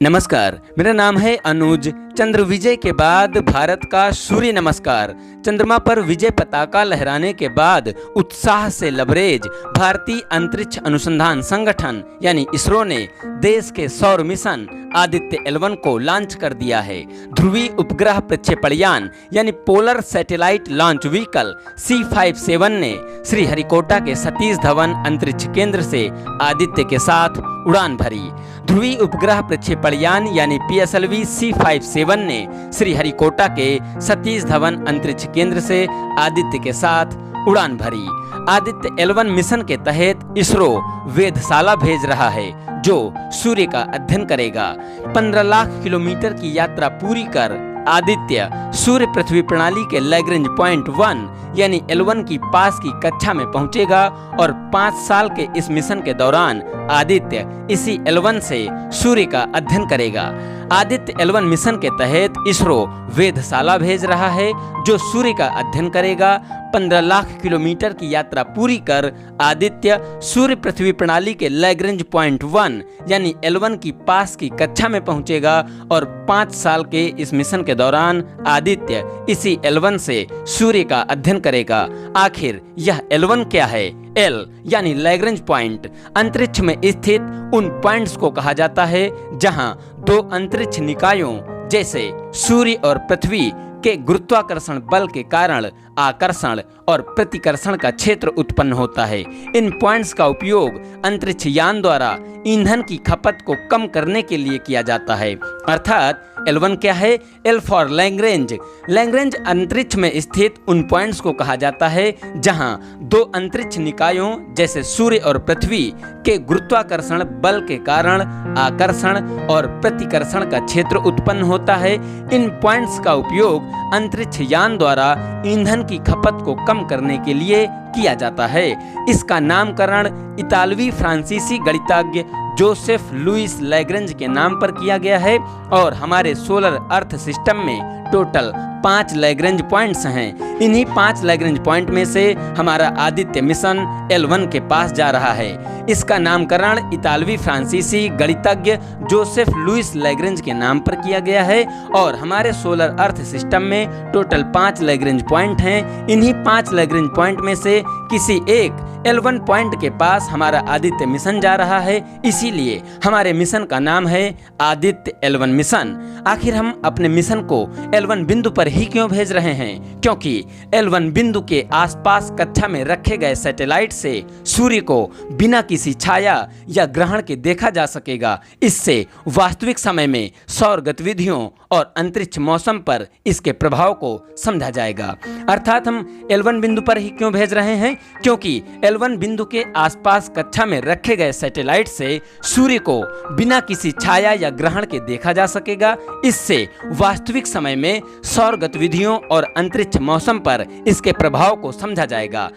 नमस्कार, मेरा नाम है अनुज। चंद्र विजय के बाद भारत का सूर्य नमस्कार। चंद्रमा पर विजय पताका लहराने के बाद उत्साह से लबरेज भारतीय अंतरिक्ष अनुसंधान संगठन यानी इसरो ने देश के सौर मिशन आदित्य L1 को लॉन्च कर दिया है। ध्रुवीय उपग्रह प्रक्षेपण यानी polar satellite launch vehicle C57 ने श्रीहरिकोटा के सतीश धवन अंतरिक्ष केंद्र से आदित्य के साथ उड़ान भरी। ध्रुवीय उपग्रह प्रक्षेपण यानी PSLV C57 ने श्रीहरिकोटा के सतीश धवन अंतरिक्ष केंद्र से आदित्य के साथ उड़ान भरी। आदित्य L1 मिशन के तहत इसरो वेधशाला भेज रहा है जो सूर्य का अध्ययन करेगा। 15 लाख किलोमीटर की यात्रा पूरी कर आदित्य सूर्य पृथ्वी प्रणाली के लैग्रेंज पॉइंट 1 यानी L1 की पास की कक्षा में पहुंचेगा और 5 साल के इस मिशन के दौरान आदित्य इसी L1 से सूर्य का अध्ययन करेगा। आदित्य L1 मिशन के तहत इसरो वेधशाला भेज रहा है जो सूर्य का अध्ययन करेगा। 15 लाख किलोमीटर की यात्रा पूरी कर आदित्य सूर्य पृथ्वी प्रणाली के लैग्रेंज पॉइंट 1 यानी L1 की पास की कक्षा में पहुंचेगा और 5 साल के इस मिशन के दौरान आदित्य इसी L1 से सूर्य का अध्ययन करेगा। आखिर यह L1 क्या है? L यानी लैग्रेंज पॉइंट अंतरिक्ष में स्थित उन पॉइंट्स को कहा जाता है जहां दो अंतरिक्ष निकायों जैसे सूर्य और पृथ्वी के गुरुत्वाकर्षण बल के कारण आकर्षण और प्रतिकर्षण का क्षेत्र उत्पन्न होता है। इन पॉइंट्स का उपयोग अंतरिक्ष यान द्वारा ईंधन की खपत को कम करने के लिए किया जाता है। अर्थात L1 क्या है? L for Lagrange. लैग्रेंज अंतरिक्ष में स्थित उन पॉइंट्स को कहा जाता है जहां दो अंतरिक्ष निकायों जैसे सूर्य और पृथ्वी के गुरुत्वाकर्षण बल के कारण आकर्षण और प्रतिकर्षण का क्षेत्र उत्पन्न होता है। इन पॉइंट्स का उपयोग अंतरिक्ष यान द्वारा ईंधन की खपत को कम करने के लिए किया जाता है। इसका नामकरण इतालवी फ्रांसीसी गणितज्ञ जोसेफ लुइस लैग्रेंज के नाम पर किया गया है और हमारे सोलर अर्थ सिस्टम में टोटल 5 लैग्रेंज पॉइंट्स हैं। इन्हीं 5 लैग्रेंज पॉइंट में से हमारा आदित्य मिशन L1 के पास जा रहा है। इसका नामकरण इतालवी फ्रांसीसी गणितज्ञ जोसेफ लुइस लैग्रेंज के नाम पर किया गया है और हमारे सोलर अर्थ सिस्टम में टोटल 5 लैग्रेंज पॉइंट हैं। इन्हीं 5 लैग्रेंज पॉइंट में से किसी एक L1 पॉइंट के पास हमारा आदित्य मिशन जा रहा है, इसीलिए हमारे मिशन का नाम है आदित्य L1 मिशन। आखिर हम अपने मिशन को L1 बिंदु पर ही क्यों भेज रहे हैं? क्योंकि L1 बिंदु के आसपास कक्षा में रखे गए सैटेलाइट से सूर्य को बिना किसी छाया या ग्रहण के देखा जा सकेगा। इससे वास्तविक समय में सौर गतिविधियों और अंतरिक्ष मौसम पर इसके प्रभाव को समझा जाएगा। अर्थात हम L1 बिंदु पर ही क्यों भेज रहे हैं? क्योंकि L1 बिंदु के आसपास कक्षा में रखे गए सैटेलाइट से सूर्य को बिना किसी छाया या ग्रहण के देखा जा सकेगा। इससे वास्तविक समय में सौर गतिविधियों और अंतरिक्ष मौसम पर इसके प्रभाव को समझा जाएगा।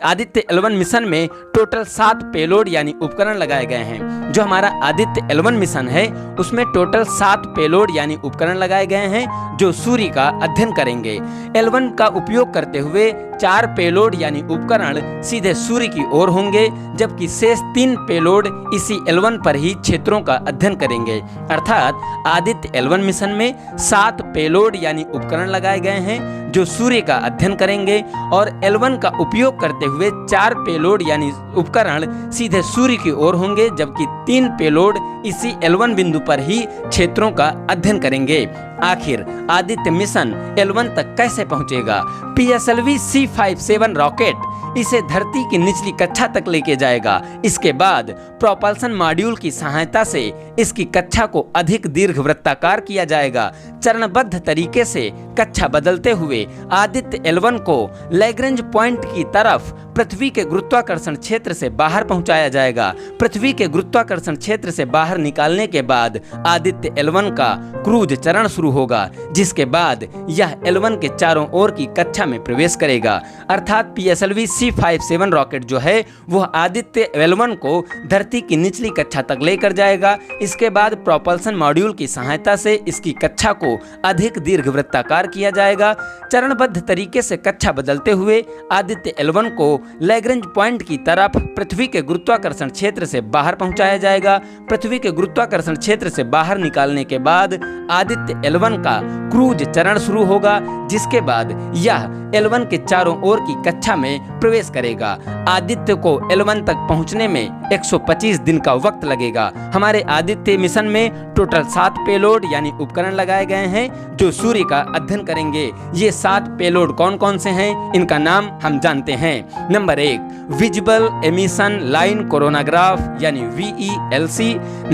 आदित्य L1 मिशन में टोटल 7 पेलोड यानी उपकरण लगाए गए हैं। जो हमारा आदित्य L1 मिशन है उसमें टोटल 7 पेलोड यानी उपकरण लगाए गए हैं जो सूर्य का अध्ययन करेंगे। L1 का उपयोग करते हुए 4 पेलोड यानी उपकरण सीधे सूर्य की ओर होंगे, जबकि शेष 3 पेलोड इसी L1 पर ही क्षेत्रों का अध्ययन करेंगे। अर्थात आदित्य L1 मिशन में 7 पेलोड यानी उपकरण लगाए गए हैं जो सूर्य का अध्ययन करेंगे और L1 का उपयोग करते हुए 4 पेलोड यानी उपकरण सीधे सूर्य की ओर होंगे, जबकि 3 पेलोड इसी L1 बिंदु पर ही क्षेत्रों का अध्ययन करेंगे। आखिर आदित्य मिशन L1 तक कैसे पहुंचेगा? PSLV C57 रॉकेट इसे धरती की निचली कक्षा तक लेके जाएगा। इसके बाद प्रोपल्शन मॉड्यूल की सहायता से इसकी कक्षा को अधिक दीर्घवृत्ताकार किया जाएगा। चरणबद्ध तरीके से कक्षा बदलते हुए आदित्य L1 को लैग्रेंज पॉइंट की तरफ पृथ्वी के गुरुत्वाकर्षण क्षेत्र से बाहर पहुंचाया जाएगा। पृथ्वी के गुरुत्वाकर्षण क्षेत्र से बाहर निकालने के बाद आदित्य L1 का क्रूज चरण शुरू होगा, जिसके बाद यह L1 के चारों ओर की कक्षा में प्रवेश करेगा। अर्थात PSLV C57 रॉकेट जो है वह आदित्य L1 को धरती की निचली कक्षा तक लेकर जाएगा। इसके बाद प्रोपल्शन मॉड्यूल की सहायता से इसकी कक्षा को अधिक दीर्घवृत्ताकार किया जाएगा। चरणबद्ध तरीके से कक्षा बदलते हुए आदित्य L1 को लैग्रेंज पॉइंट की तरफ पृथ्वी के गुरुत्वाकर्षण क्षेत्र से बाहर पहुंचाया जाएगा। पृथ्वी के गुरुत्वाकर्षण क्षेत्र से बाहर निकालने के बाद आदित्य L1 का क्रूज चरण शुरू होगा, जिसके बाद यह L1 के चारों ओर की कक्षा में प्रवेश करेगा। आदित्य को L1 तक पहुंचने में 125 दिन का वक्त लगेगा। हमारे आदित्य मिशन में टोटल 7 पेलोड यानी उपकरण लगाए गए हैं जो सूर्य का अध्ययन करेंगे। ये 7 पेलोड कौन कौन से हैं, इनका नाम हम जानते हैं। Number 1 visible emission line coronagraph यानी VELC।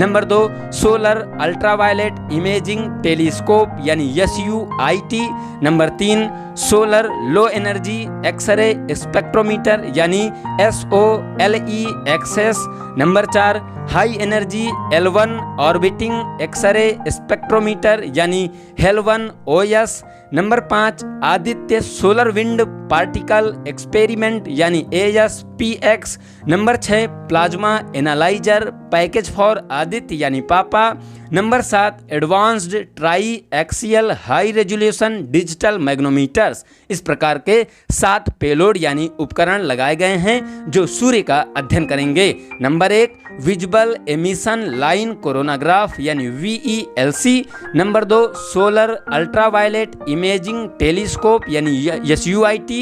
Number 2 solar ultraviolet imaging telescope यानी SUIT। Number 3 solar low energy X ray spectrometer यानी SOLEXS। Number 4 high energy L1 orbiting X ray spectrometer यानी HEL1 OS। Number 5 Aditya solar wind particle experiment यानी ASPX। Number 6 plasma analyser package for Aditya यानी PAPA. Number 7 advanced triaxial high resolution digital magnetometers. इस प्रकार के 7 payload यानी उपकरण लगाए गए हैं जो सूर्य का अध्ययन करेंगे। Number 1 visible emission line coronagraph यानी VELC। Number 2 solar ultraviolet imaging telescope यानी SUIT।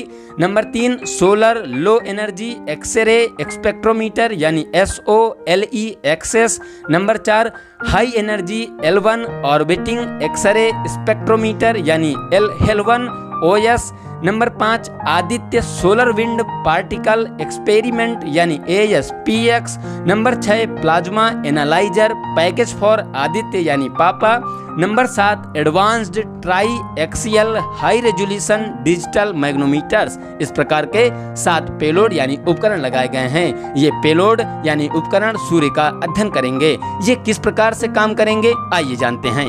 Number 3 solar low energy X ray spectrometer यानी SOLEXS। Number 4 high energy L1 orbiting X ray spectrometer यानी HEL1 OS। Number 5 Aditya solar wind particle experiment यानी ASPX। Number 6 plasma analyser package for Aditya यानी PAPA. Number 7 advanced triaxial high resolution digital magnetometers. इस प्रकार के 7 payload यानी उपकरण लगाए गए हैं। ये पेलोड यानी उपकरण सूर्य का अध्ययन करेंगे। ये किस प्रकार से काम करेंगे, आइए जानते हैं।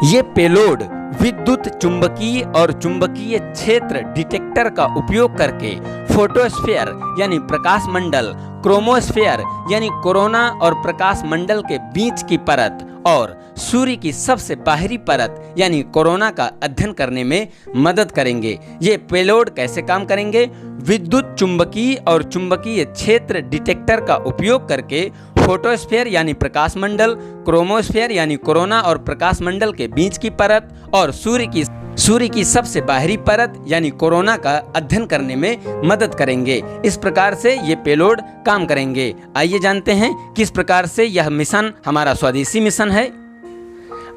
ये पेलोड विद्युत चुंबकीय और चुंबकीय क्षेत्र डिटेक्टर का उपयोग करके फोटोस्फीयर यानी प्रकाश मंडल, क्रोमोस्फीयर यानी कोरोना और प्रकाश मंडल के बीच की परत और सूर्य की सबसे बाहरी परत यानी कोरोना का अध्ययन करने में मदद करेंगे। ये पेलोड कैसे काम करेंगे? विद्युत चुंबकीय और चुंबकीय क्षेत्र डिटेक्टर का उपयोग करके फोटोस्फीयर यानी प्रकाश मंडल, क्रोमोस्फीयर यानी कोरोना और प्रकाश मंडल के बीच की परत और सूर्य की सबसे बाहरी परत यानी कोरोना का अध्ययन करने में मदद करेंगे। इस प्रकार से ये पेलोड काम करेंगे। आइए जानते हैं किस प्रकार से यह मिशन हमारा स्वदेशी मिशन है।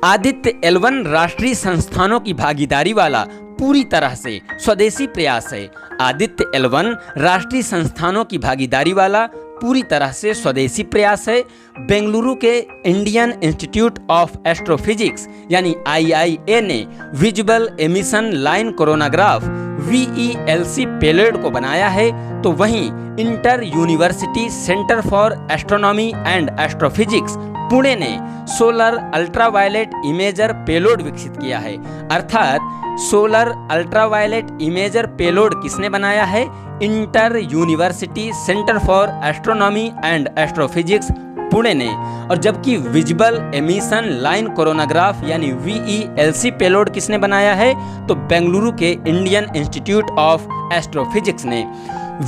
आदित्य L1 राष्ट्रीय संस्थानों की भागीदारी वाला पूरी तरह से स्वदेशी प्रयास है। आदित्य L1 राष्ट्रीय संस्थानों की भागीदारी वाला पूरी तरह से स्वदेशी प्रयास है। बेंगलुरु के इंडियन इंस्टीट्यूट ऑफ एस्ट्रोफिजिक्स यानी IIA ने visible emission line coronagraph VELC payload को बनाया है, तो वहीं inter university centre for astronomy and astrophysics Pune ने सोलर अल्ट्रावायलेट इमेजर पेलोड विकसित किया है। अर्थात सोलर अल्ट्रावायलेट इमेजर पेलोड किसने बनाया है? Inter university centre for astronomy and astrophysics Pune ने। और जबकि विजिबल एमिशन लाइन कोरोनाग्राफ यानी VELC पेलोड किसने बनाया है? तो बेंगलुरु के इंडियन इंस्टीट्यूट ऑफ एस्ट्रोफिजिक्स ने।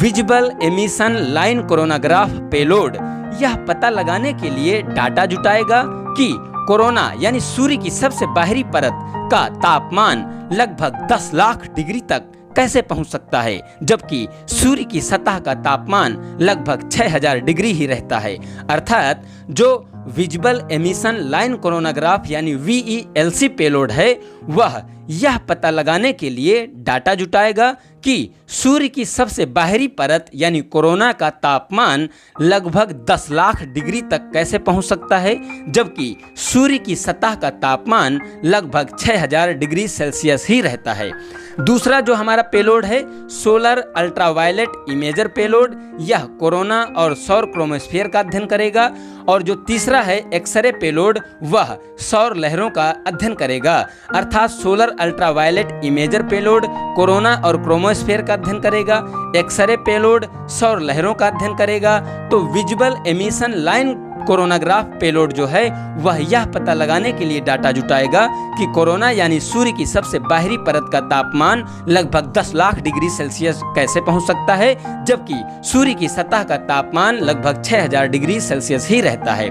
Visible emission line coronagraph payload यह पता लगाने के लिए डाटा जुटाएगा कि कोरोना यानी सूर्य की सबसे बाहरी परत का तापमान लगभग 10 लाख डिग्री तक कैसे पहुंच सकता है, जबकि सूर्य की सतह का तापमान लगभग 6000 डिग्री ही रहता है। अर्थात जो विजिबल एमिशन लाइन कोरोनाग्राफ यानी VELC पेलोड है वह यह पता लगाने के लिए डाटा जुटाएगा कि सूर्य की सबसे बाहरी परत यानी कोरोना का तापमान लगभग 10 लाख डिग्री तक कैसे पहुंच सकता है, जबकि सूर्य की सतह का तापमान लगभग 6000 डिग्री सेल्सियस ही रहता है। दूसरा जो हमारा पेलोड है सोलर अल्ट्रावायलेट इमेजर पेलोड, यह कोरोना और सौर क्रोमोस्फीयर का अध्ययन करेगा। और जो तीसरा है एक्सरे पेलोड, वह सौर लहरों का अध्ययन करेगा। अर्थात solar ultraviolet imager payload corona और क्रोमोस्फेयर का अध्ययन करेगा। एक्सरे पेलोड सौर लहरों का अध्ययन करेगा। तो visual emission line coronagraph payload जो है वह यह पता लगाने के लिए डाटा जुटाएगा कि कोरोना यानी सूर्य की सबसे बाहरी परत का तापमान लगभग 10 लाख डिग्री सेल्सियस कैसे पहुंच सकता है, जबकि सूर्य की सतह का तापमान लगभग 6000 डिग्री सेल्सियस ही रहता है।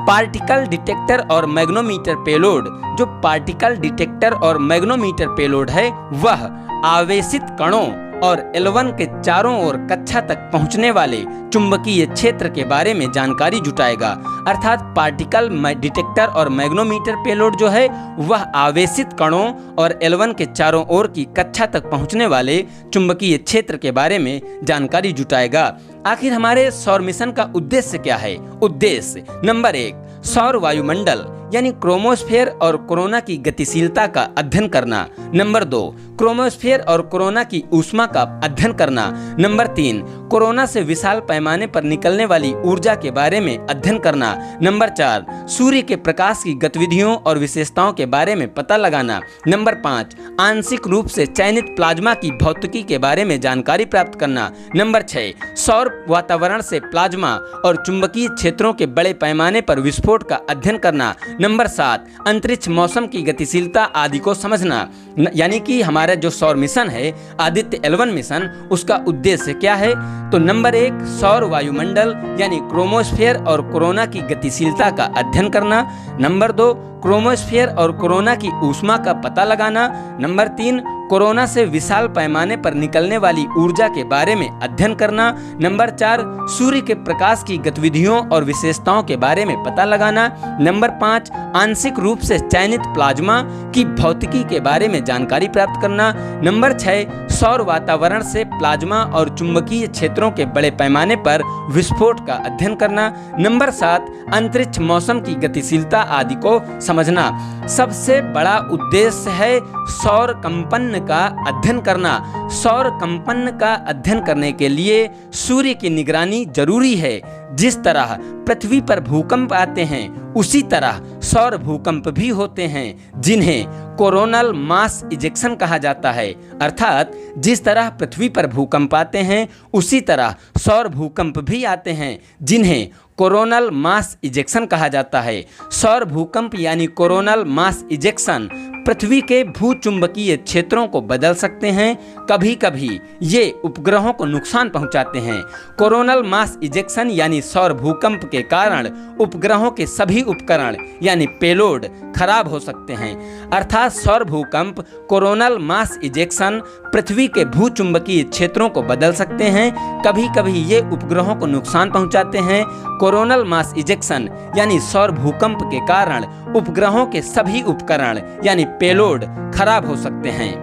पार्टिकल डिटेक्टर और मैग्नोमीटर पेलोड, जो पार्टिकल डिटेक्टर और मैग्नोमीटर पेलोड है वह आवेशित कणों और L1 के चारों ओर कक्षा तक पहुंचने वाले चुंबकीय क्षेत्र के बारे में जानकारी जुटाएगा। अर्थात पार्टिकल डिटेक्टर और मैग्नोमीटर पेलोड जो है वह आवेशित कणों और L1 के चारों ओर की कक्षा तक पहुंचने वाले चुंबकीय क्षेत्र के बारे में जानकारी जुटाएगा। आखिर हमारे सौर मिशन का उद्देश्य क्या है? उद्देश्य नंबर 1, सौर वायुमंडल यानी क्रोमोस्फेयर और कोरोना की गतिशीलता का अध्ययन करना। नंबर 2, क्रोमोस्फेयर और कोरोना की ऊष्मा का अध्ययन करना। नंबर 3, कोरोना से विशाल पैमाने पर निकलने वाली ऊर्जा के बारे में अध्ययन करना। नंबर 4, सूर्य के प्रकाश की गतिविधियों और विशेषताओं के बारे में पता लगाना। नंबर 5, आंशिक रूप से चयनित प्लाज्मा की भौतिकी के बारे में जानकारी प्राप्त करना। नंबर 6, सौर वातावरण से प्लाज्मा और चुंबकीय क्षेत्रों के बड़े पैमाने पर विस्फोट का अध्ययन करना। नंबर 7, अंतरिक्ष मौसम की गतिशीलता आदि को समझना। यानी कि हमारा जो सौर मिशन है आदित्य L1 मिशन, उसका उद्देश्य क्या है? तो नंबर 1, सौर वायुमंडल यानी क्रोमोस्फेयर और कोरोना की गतिशीलता का अध्ययन करना। नंबर 2, क्रोमोस्फेयर और कोरोना की ऊष्मा का पता लगाना। नंबर 3, कोरोना से विशाल पैमाने पर निकलने वाली ऊर्जा के बारे में अध्ययन करना। नंबर 4, सूर्य के प्रकाश की गतिविधियों और विशेषताओं के बारे में पता लगाना। नंबर 5, आंशिक रूप से चयनित प्लाज्मा की भौतिकी के बारे में जानकारी प्राप्त करना। नंबर 6, सौर वातावरण से प्लाज्मा और चुंबकीय क्षेत्रों के बड़े पैमाने पर विस्फोट का अध्ययन करना। नंबर 7, अंतरिक्ष मौसम की गतिशीलता आदि को समझना। सबसे बड़ा उद्देश्य है सौर कंपन का अध्ययन करना। सौर कंपन का अध्ययन करने के लिए सूर्य की निगरानी जरूरी है। जिस तरह पृथ्वी पर भूकंप आते हैं उसी तरह सौर भूकंप भी होते हैं, जिन्हें कोरोनल मास इजेक्शन कहा जाता है। अर्थात जिस तरह पृथ्वी पर भूकंप आते हैं उसी तरह सौर भूकंप भी आते हैं, जिन्हें कोरोनल मास इजेक्शन कहा जाता है। सौर भूकंप यानी कोरोनल मास इजेक्शन पृथ्वी के भूचुंबकीय क्षेत्रों को बदल सकते हैं। कभी कभी ये उपग्रहों को नुकसान पहुंचाते हैं। कोरोनल मास इजेक्शन यानी सौर भूकंप के कारण उपग्रहों के सभी उपकरण यानी पेलोड खराब हो सकते हैं। अर्थात सौर भूकंप कोरोनल मास इजेक्शन पृथ्वी के भूचुंबकीय क्षेत्रों को बदल सकते हैं। कभी कभी ये उपग्रहों को नुकसान पहुंचाते हैं। कोरोनल मास इजेक्शन यानी सौर भूकंप के कारण उपग्रहों के सभी उपकरण यानी पेलोड खराब हो सकते हैं।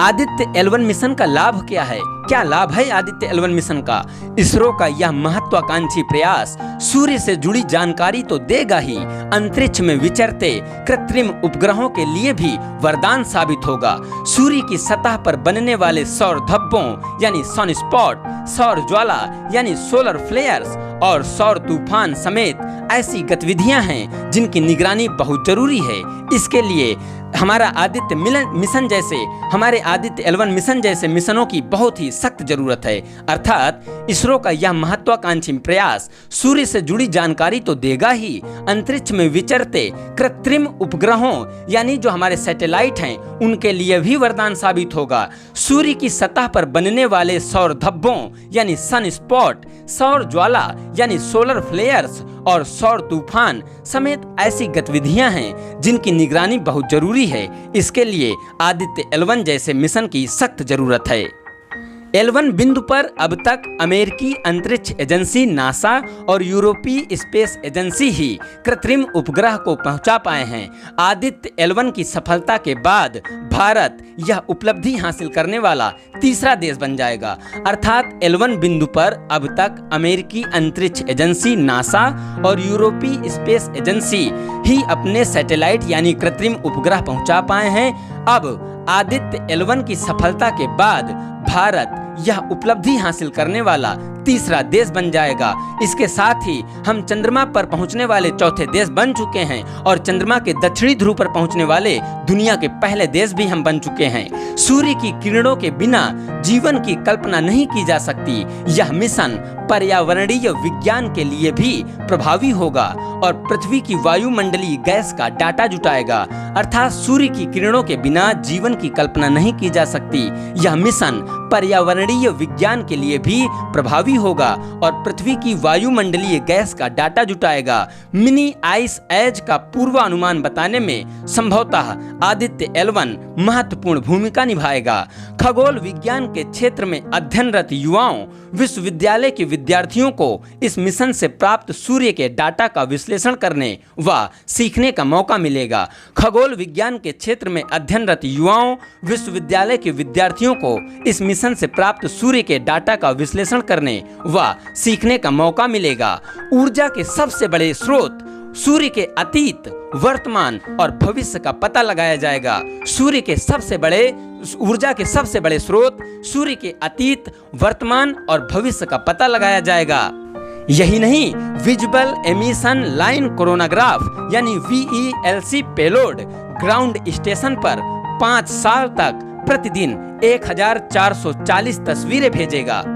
आदित्य L1 मिशन का लाभ क्या है? क्या लाभ है आदित्य L1 मिशन का? इसरो का यह महत्वाकांक्षी प्रयास सूर्य से जुड़ी जानकारी तो देगा ही, अंतरिक्ष में विचरते कृत्रिम उपग्रहों के लिए भी वरदान साबित होगा। सूर्य की सतह पर बनने वाले सौर धब्बों यानी सन स्पॉट, सौर ज्वाला यानी सोलर फ्लेयर्स और सौर तूफान समेत ऐसी गतिविधियां हैं जिनकी निगरानी बहुत जरूरी है। इसके लिए हमारे आदित्य L1 मिशन जैसे मिशनों की बहुत ही सख्त जरूरत है। अर्थात इसरो का यह महत्वाकांक्षी प्रयास सूर्य से जुड़ी जानकारी तो देगा ही, अंतरिक्ष में विचरते कृत्रिम उपग्रहों यानी जो हमारे सैटेलाइट हैं उनके लिए भी वरदान साबित होगा। सूर्य की सतह पर बनने वाले सौर धब्बों यानी सन स्पॉट, सौर ज्वाला यानी सोलर फ्लेयर्स और सौर तूफान समेत ऐसी गतिविधियां हैं जिनकी निगरानी बहुत जरूरी है। इसके लिए आदित्य L1 जैसे मिशन की सख्त जरूरत है। L1 बिंदु पर अब तक अमेरिकी अंतरिक्ष एजेंसी नासा और यूरोपीय स्पेस एजेंसी ही कृत्रिम उपग्रह को पहुंचा पाए हैं। आदित्य L1 की सफलता के बाद भारत यह उपलब्धि हासिल करने वाला तीसरा देश बन जाएगा। अर्थात L1 बिंदु पर अब तक अमेरिकी अंतरिक्ष एजेंसी नासा और यूरोपीय स्पेस एजेंसी ही अपने सैटेलाइट यानी कृत्रिम उपग्रह पहुंचा पाए हैं। अब आदित्य L1 की सफलता के बाद भारत यह उपलब्धि हासिल करने वाला तीसरा देश बन जाएगा। इसके साथ ही हम चंद्रमा पर पहुंचने वाले चौथे देश बन चुके हैं और चंद्रमा के दक्षिणी ध्रुव पर पहुंचने वाले दुनिया के पहले देश भी हम बन चुके हैं। सूर्य की किरणों के बिना जीवन की कल्पना नहीं की जा सकती। यह मिशन पर्यावरणीय विज्ञान के लिए भी प्रभावी होगा और पृथ्वी की वायुमंडलीय गैस का डाटा जुटाएगा। अर्थात सूर्य की किरणों के बिना जीवन की कल्पना नहीं की जा सकती। यह मिशन पर्यावरणीय विज्ञान के लिए भी प्रभावी होगा और पृथ्वी की वायुमंडलीय गैस का डाटा जुटाएगा। मिनी आइस एज का पूर्वानुमान बताने में संभवतः आदित्य L1 महत्वपूर्ण भूमिका निभाएगा। खगोल विज्ञान के क्षेत्र में अध्ययनरत युवाओं, विश्वविद्यालय के विद्यार्थियों को इस मिशन से प्राप्त सूर्य के डाटा का विश्लेषण करने व सीखने का मौका मिलेगा। खगोल विज्ञान के क्षेत्र में अध्ययनरत युवाओं, विश्वविद्यालय के विद्यार्थियों को इस मिशन से प्राप्त सूर्य के डाटा का विश्लेषण करने व सीखने का मौका मिलेगा। ऊर्जा के सबसे बड़े स्रोत सूर्य के अतीत, वर्तमान और भविष्य का पता लगाया जाएगा। ऊर्जा के सबसे बड़े स्रोत सूर्य के अतीत, वर्तमान और भविष्य का पता लगाया जाएगा। यही नहीं, विजिबल एमिशन लाइन कोरोनाग्राफ यानी VELC पेलोड ग्राउंड स्टेशन पर 5 साल तक प्रतिदिन 1440 तस्वीरें भेजेगा।